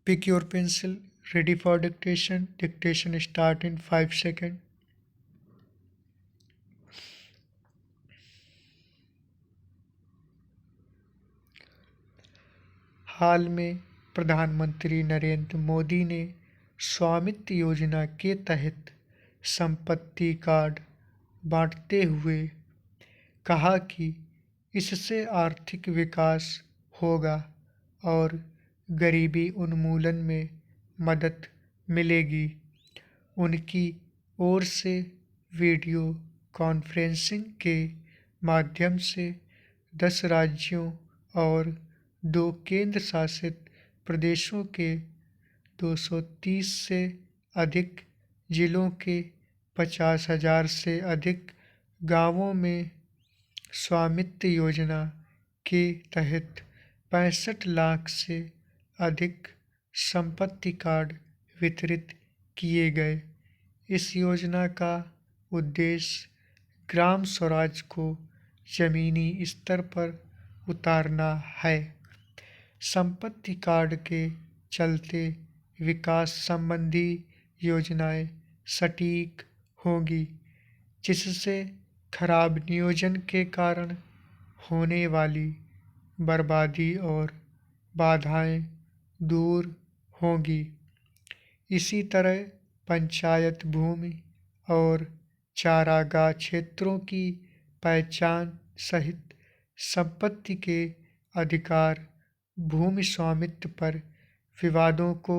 Pick your pencil. Ready for dictation. Dictation start in 5 seconds. हाल में प्रधानमंत्री नरेंद्र मोदी ने स्वामित्व योजना के तहत संपत्ति कार्ड बांटते हुए कहा कि इससे आर्थिक विकास होगा और गरीबी उन्मूलन में मदद मिलेगी। उनकी ओर से वीडियो कॉन्फ्रेंसिंग के माध्यम से 10 राज्यों और 2 केंद्र शासित प्रदेशों के 230 से अधिक जिलों के 50,000 से अधिक गांवों में स्वामित्व योजना के तहत 65 लाख से अधिक संपत्ति कार्ड वितरित किए गए। इस योजना का उद्देश्य ग्राम स्वराज को जमीनी स्तर पर उतारना है। संपत्ति कार्ड के चलते विकास संबंधी योजनाएं सटीक होंगी, जिससे खराब नियोजन के कारण होने वाली बर्बादी और बाधाएं दूर होंगी। इसी तरह पंचायत भूमि और चारागाह क्षेत्रों की पहचान सहित संपत्ति के अधिकार भूमि स्वामित्व पर विवादों को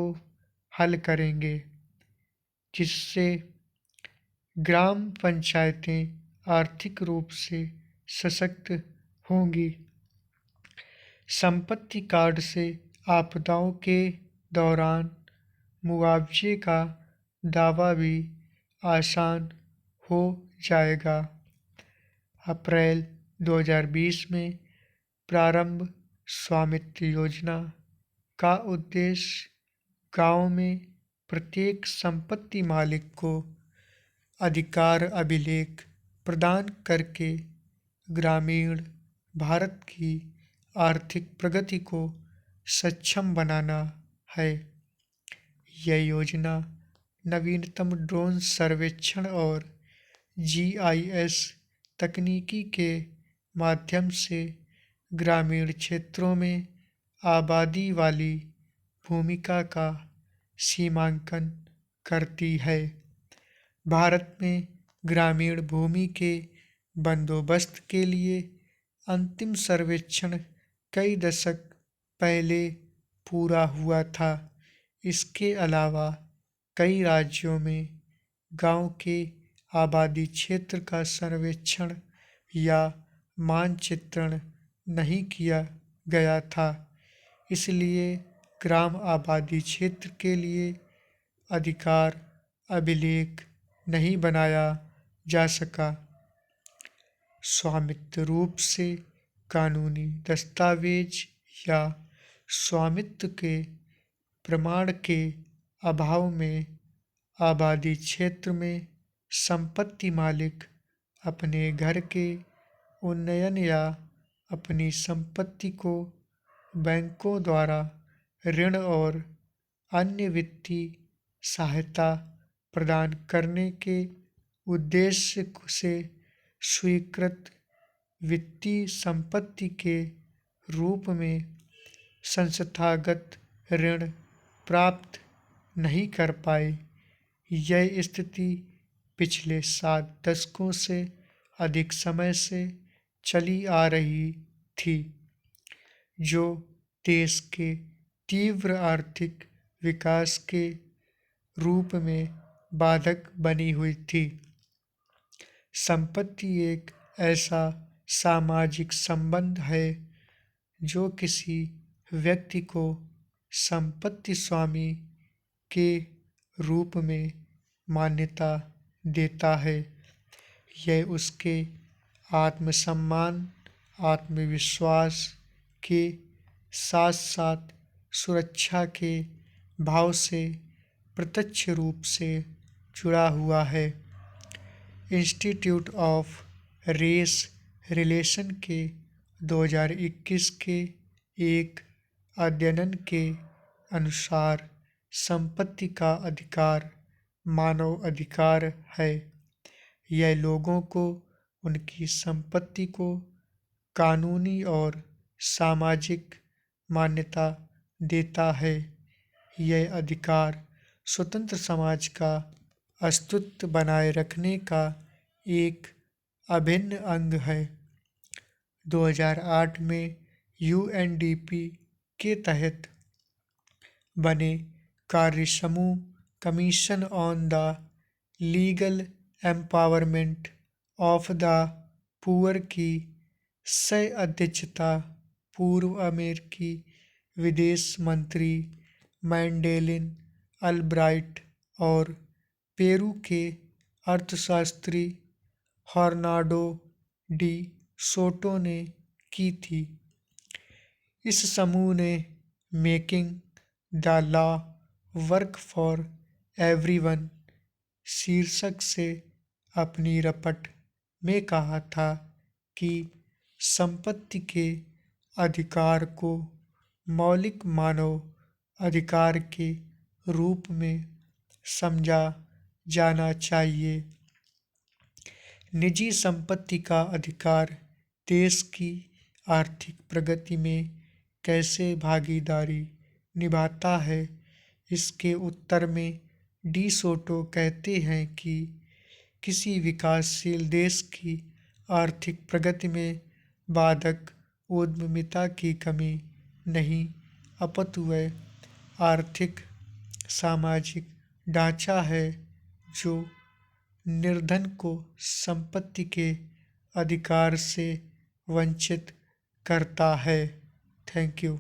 हल करेंगे, जिससे ग्राम पंचायतें आर्थिक रूप से सशक्त होंगी। संपत्ति कार्ड से आपदाओं के दौरान मुआवजे का दावा भी आसान हो जाएगा। अप्रैल 2020 में प्रारंभ स्वामित्व योजना का उद्देश्य गांव में प्रत्येक संपत्ति मालिक को अधिकार अभिलेख प्रदान करके ग्रामीण भारत की आर्थिक प्रगति को सक्षम बनाना है। यह योजना नवीनतम ड्रोन सर्वेक्षण और जीआईएस तकनीकी के माध्यम से ग्रामीण क्षेत्रों में आबादी वाली भूमिका का सीमांकन करती है। भारत में ग्रामीण भूमि के बंदोबस्त के लिए अंतिम सर्वेक्षण कई दशक पहले पूरा हुआ था। इसके अलावा कई राज्यों में गांव के आबादी क्षेत्र का सर्वेक्षण या मानचित्रण नहीं किया गया था, इसलिए ग्राम आबादी क्षेत्र के लिए अधिकार अभिलेख नहीं बनाया जा सका। स्वामित्व रूप से कानूनी दस्तावेज या स्वामित्व के प्रमाण के अभाव में आबादी क्षेत्र में संपत्ति मालिक अपने घर के उन्नयन या अपनी संपत्ति को बैंकों द्वारा ऋण और अन्य वित्तीय सहायता प्रदान करने के उद्देश्य से स्वीकृत वित्तीय संपत्ति के रूप में संस्थागत ऋण प्राप्त नहीं कर पाए। यह स्थिति पिछले 7 दशकों से अधिक समय से चली आ रही थी, जो देश के तीव्र आर्थिक विकास के रूप में बाधक बनी हुई थी। संपत्ति एक ऐसा सामाजिक संबंध है जो किसी व्यक्ति को संपत्ति स्वामी के रूप में मान्यता देता है। यह उसके आत्मसम्मान, आत्मविश्वास के साथ साथ सुरक्षा के भाव से प्रत्यक्ष रूप से जुड़ा हुआ है। इंस्टीट्यूट ऑफ रेस रिलेशन के 2021 के एक अध्ययन के अनुसार संपत्ति का अधिकार मानव अधिकार है। यह लोगों को उनकी संपत्ति को कानूनी और सामाजिक मान्यता देता है। यह अधिकार स्वतंत्र समाज का अस्तित्व बनाए रखने का एक अभिन्न अंग है। 2008 में यूएनडीपी के तहत बने कार्यसमूह commission on the legal empowerment of the poor की सह अध्यक्षता पूर्व अमेरिकी विदेश मंत्री मैंडेलिन अल्ब्राइट और पेरू के अर्थशास्त्री हर्नाडो डी सोटो ने की थी। इस समूह ने making the law work for everyone शीर्षक से अपनी रपट में कहा था कि संपत्ति के अधिकार को मौलिक मानव अधिकार के रूप में समझा जाना चाहिए। निजी संपत्ति का अधिकार देश की आर्थिक प्रगति में कैसे भागीदारी निभाता है, इसके उत्तर में डी सोटो कहते हैं कि किसी विकासशील देश की आर्थिक प्रगति में बाधक उद्यमिता की कमी नहीं, अपितु वह आर्थिक सामाजिक ढांचा है जो निर्धन को संपत्ति के अधिकार से वंचित करता है। Thank you.